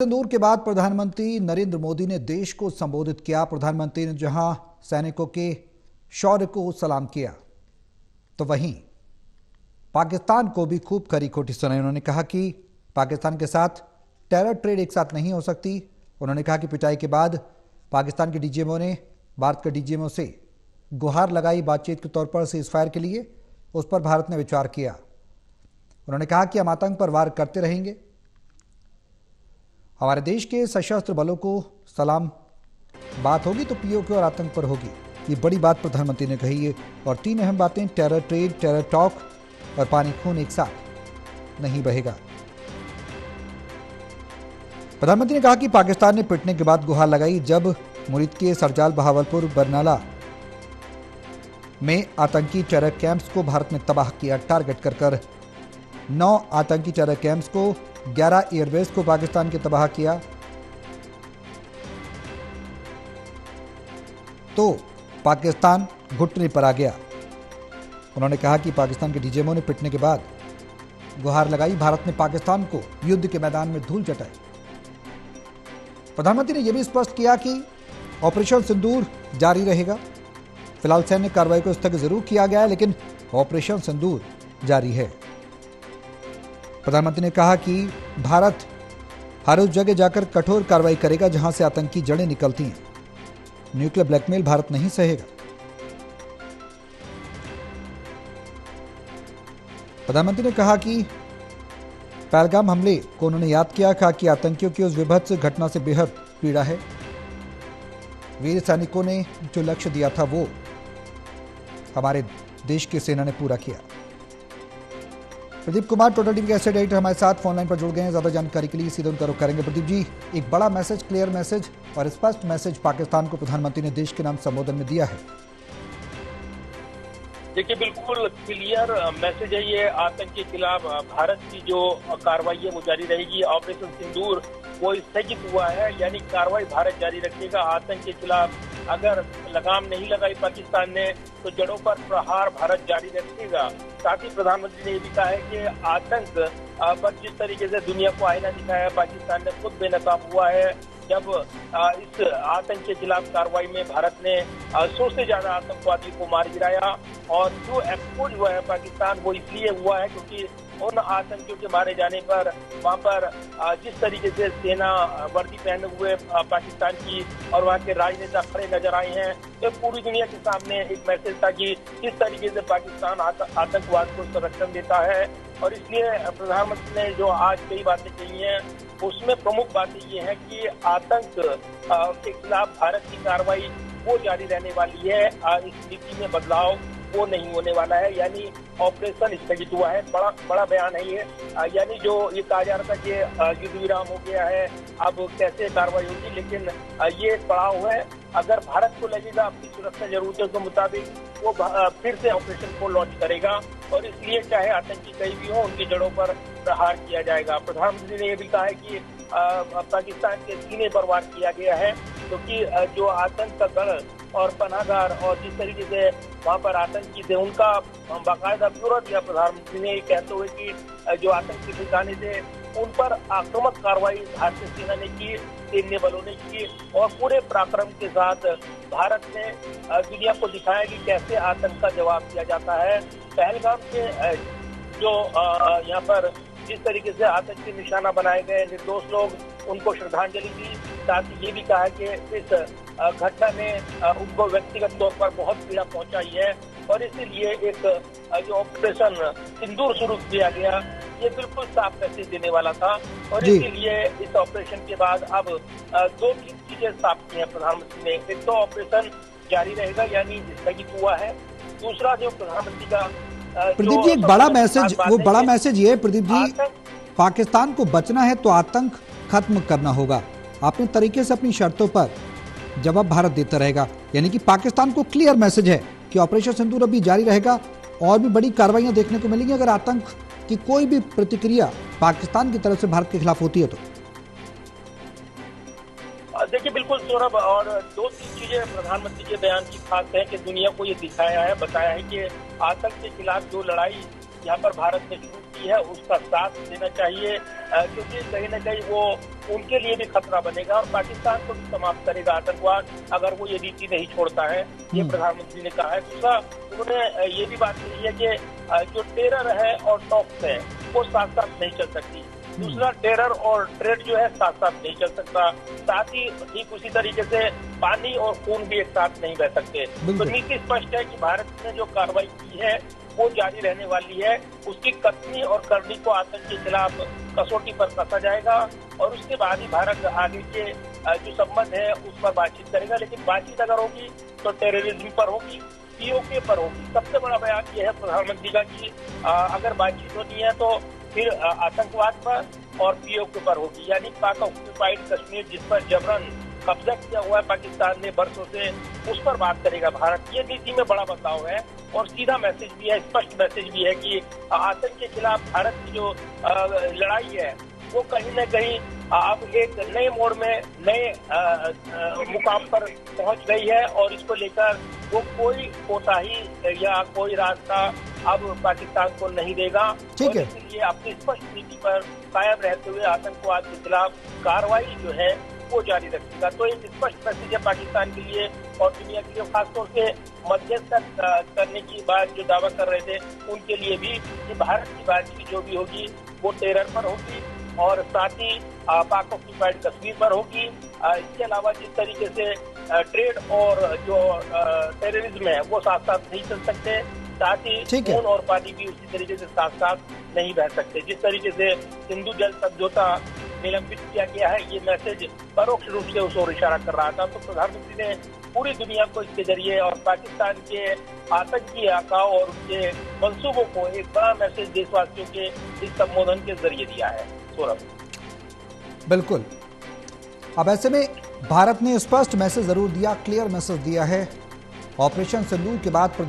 सिंदूर के बाद प्रधानमंत्री नरेंद्र मोदी ने देश को संबोधित किया। प्रधानमंत्री ने जहां सैनिकों के शौर्य को सलाम किया, तो वहीं पाकिस्तान को भी खूब खरी खोटी सुनाई। उन्होंने कहा कि पाकिस्तान के साथ टेरर ट्रेड एक साथ नहीं हो सकती। उन्होंने कहा कि पिटाई के बाद पाकिस्तान के डीजीएमओ ने भारत के डीजीएमओ से गुहार लगाई बातचीत के तौर पर सीजफायर के लिए। उस पर भारत ने विचार किया। उन्होंने कहा कि हम आतंक पर वार करते रहेंगे। हमारे देश के सशस्त्र बलों को सलाम। बात होगी तो पीओके और आतंक पर होगी। ये बड़ी बात प्रधानमंत्री ने कही है। और तीन अहम बातें, टेरर ट्रेड, टेरर टॉक और पानी खून एक साथ नहीं बहेगा। प्रधानमंत्री ने कहा कि पाकिस्तान ने पिटने के बाद गुहार लगाई। जब मुरीद के सरजाल, बहावलपुर, बरनाला में आतंकी टेरर कैंप्स को भारत ने तबाह किया। टारगेट कर 9 आतंकी टेरर कैंप्स को, 11 एयरबेस को पाकिस्तान के तबाह किया। तो पाकिस्तान घुटने पर आ गया। उन्होंने कहा कि पाकिस्तान के डीजीएमओ ने पिटने के बाद गुहार लगाई। भारत ने पाकिस्तान को युद्ध के मैदान में धूल चटाई। प्रधानमंत्री ने यह भी स्पष्ट किया कि ऑपरेशन सिंदूर जारी रहेगा। फिलहाल सैन्य कार्रवाई को स्थगित जरूर किया गया है, लेकिन ऑपरेशन सिंदूर जारी है। प्रधानमंत्री ने कहा कि भारत हर उस जगह जाकर कठोर कार्रवाई करेगा जहां से आतंकी जड़ें निकलती हैं। न्यूक्लियर ब्लैकमेल भारत नहीं सहेगा। प्रधानमंत्री ने कहा कि पहलगाम हमले को उन्होंने याद किया। कहा कि आतंकियों की उस विभत्स घटना से बेहद पीड़ा है। वीर सैनिकों ने जो लक्ष्य दिया था वो हमारे देश की सेना ने पूरा किया। प्रदीप कुमार, टोटल टीवी के एस्टेट एडिटर, हमारे साथ फोन लाइन पर जुड़ गए हैं। ज्यादा जानकारी के लिए सीधे उनका रुख करेंगे। प्रदीप जी, एक बड़ा मैसेज, क्लियर मैसेज और स्पष्ट मैसेज पाकिस्तान को प्रधानमंत्री ने देश के नाम संबोधन में दिया है। देखिए, बिल्कुल क्लियर मैसेज है ये। आतंक के खिलाफ भारत की जो कार्रवाई है वो जारी रहेगी। ऑपरेशन सिंदूर वो स्थगित हुआ है, यानी कार्रवाई भारत जारी रखेगा। आतंक के खिलाफ अगर लगाम नहीं लगाई पाकिस्तान ने तो जड़ों पर प्रहार भारत जारी रखेगा। साथ ही प्रधानमंत्री ने ये भी कहा है कि आतंक पर जिस तरीके से दुनिया को आईना दिखाया, पाकिस्तान ने खुद बेनकाब हुआ है। जब इस आतंक के खिलाफ कार्रवाई में भारत ने 100 से ज्यादा आतंकवादी को मार गिराया। और जो एक्सपोज हुआ है पाकिस्तान, वो इसलिए हुआ है क्योंकि उन आतंकियों के मारे जाने पर वहां पर जिस तरीके से सेना वर्दी पहने हुए पाकिस्तान की और वहां के राजनेता खड़े नजर आए हैं, तो पूरी दुनिया के सामने एक मैसेज था कि किस तरीके से पाकिस्तान आतंकवाद को संरक्षण देता है। और इसलिए प्रधानमंत्री ने जो आज कई बातें कही हैं, उसमें प्रमुख बातें ये है कि आतंक के खिलाफ भारत की कार्रवाई वो जारी रहने वाली है। इस नीति में बदलाव वो नहीं होने वाला है, यानी ऑपरेशन स्थगित हुआ है। बड़ा बयान है ये। यानी जो ये कहा जा रहा था कि युद्ध विराम हो गया है, अब कैसे कार्रवाई होगी, लेकिन ये एक पड़ाव है। अगर भारत को लगेगा अपनी सुरक्षा जरूरतों के मुताबिक, वो फिर से ऑपरेशन को लॉन्च करेगा। और इसलिए चाहे आतंकी कहीं भी हो, उनकी जड़ों पर प्रहार किया जाएगा। प्रधानमंत्री ने यह भी कहा है कि पाकिस्तान के सीने पर वार किया गया है, क्योंकि जो आतंक का गढ़ और पनाहगार और जिस तरीके से वहां पर आतंकी थे, उनका बाकायदा ब्यौरा दिया प्रधानमंत्री ने, कहते हुए कि जो आतंकी ठिकाने थे उन पर आक्रामक कार्रवाई भारतीय सेना ने की, सैन्य बलों ने की। और पूरे पराक्रम के साथ भारत ने दुनिया को दिखाया कि कैसे आतंक का जवाब दिया जाता है। पहलगाम के जो यहाँ पर जिस तरीके से आतंक के निशाना बनाए गए निर्दोष लोग, उनको श्रद्धांजलि दी। साथ ही ये भी कहा कि इस घटना ने उनको व्यक्तिगत तौर पर बहुत पीड़ा पहुंचाई है। और इसीलिए एक जो ऑपरेशन सिंदूर शुरू किया गया, ये बिल्कुल साफ मैसेज देने वाला था। और इसीलिए इस ऑपरेशन के बाद अब 2-3 चीजें साफ की हैं प्रधानमंत्री ने। एक तो ऑपरेशन जारी रहेगा, यानी स्थगित हुआ है। दूसरा, जो प्रधानमंत्री का प्रदीप जी, एक बड़ा मैसेज, वो बड़ा मैसेज ये है प्रदीप जी, पाकिस्तान को बचना है तो आतंक खत्म करना होगा। अपने तरीके से अपनी शर्तों पर जवाब भारत देता रहेगा। यानी कि पाकिस्तान को क्लियर मैसेज है कि ऑपरेशन सिंदूर अभी जारी रहेगा और भी बड़ी कार्रवाइयां देखने को मिलेंगी अगर आतंक की कोई भी प्रतिक्रिया पाकिस्तान की तरफ से भारत के खिलाफ होती है तो। देखिए, बिल्कुल सौरभ, और 2-3 चीजें प्रधानमंत्री के बयान की खास है कि दुनिया को ये दिखाया है, बताया है कि आतंक के खिलाफ जो लड़ाई यहाँ पर भारत ने शुरू की है उसका साथ देना चाहिए, क्योंकि कहीं ना कहीं वो उनके लिए भी खतरा बनेगा और पाकिस्तान को भी समाप्त करेगा आतंकवाद अगर वो ये नीति नहीं छोड़ता है। ये प्रधानमंत्री ने कहा है। दूसरा, उन्होंने ये भी बात कही है कि जो टेरर है और टॉक्स है वो साथ साथ नहीं चल सकती। दूसरा, टेरर और ट्रेड जो है साथ साथ नहीं चल सकता। साथ ही ठीक उसी तरीके से पानी और खून भी एक साथ नहीं बह सकते। तो नीति स्पष्ट है कि भारत ने जो कार्रवाई की है वो जारी रहने वाली है। उसकी कथनी और करनी को आतंक के खिलाफ कसौटी पर कसा जाएगा और उसके बाद ही भारत आगे के जो संबंध है उस पर बातचीत करेगा। लेकिन बातचीत अगर होगी तो टेररिज्म पर होगी, पीओके पर होगी। सबसे बड़ा बयान ये है प्रधानमंत्री का कि अगर बातचीत होनी है तो फिर आतंकवाद पर और पीओके पर होगी, यानी पाक ऑक्यूपाइड कश्मीर जिस पर जबरन कब्जा किया हुआ है पाकिस्तान ने बरसों से, उस पर बात करेगा भारत। ये नीति में बड़ा बदलाव है और सीधा मैसेज भी है, स्पष्ट मैसेज भी है कि आतंक के खिलाफ भारत की जो लड़ाई है वो कहीं न कहीं अब एक नए मोड़ में, नए मुकाम पर पहुंच गई है और इसको लेकर वो कोई कोताही या कोई रास्ता अब पाकिस्तान को नहीं देगा। ठीक है। इसलिए अपनी स्पष्ट नीति पर कायम रहते हुए आतंकवाद के खिलाफ कार्रवाई जो है वो जारी रखेगा। तो एक स्पष्ट मैसेज है पाकिस्तान के लिए और दुनिया के लिए, खासतौर से मध्यस्थ करने की बात जो दावा कर रहे थे उनके लिए भी, कि भारत की बातचीत जो भी होगी वो टेरर पर होगी और साथ ही पाक ऑक्यूपाइड कश्मीर पर होगी। इसके अलावा जिस तरीके से ट्रेड और जो टेररिज्म है वो साथ साथ नहीं चल सकते, साथ ही खून और पानी भी उसी तरीके से साथ साथ नहीं बह सकते। जिस तरीके से सिंधु जल समझौता निलंबित किया गया है, ये मैसेज परोक्ष रूप से उस ओर इशारा कर रहा था। तो प्रधानमंत्री ने पूरी दुनिया को इसके जरिए और पाकिस्तान के आतंकी आकाओं और उनके मंसूबों को एक बड़ा मैसेज देशवासियों के इस संबोधन के जरिए दिया है। सौरभ, बिल्कुल। अब ऐसे में भारत ने स्पष्ट मैसेज जरूर दिया, क्लियर मैसेज दिया है। ऑपरेशन सिंदूर के बाद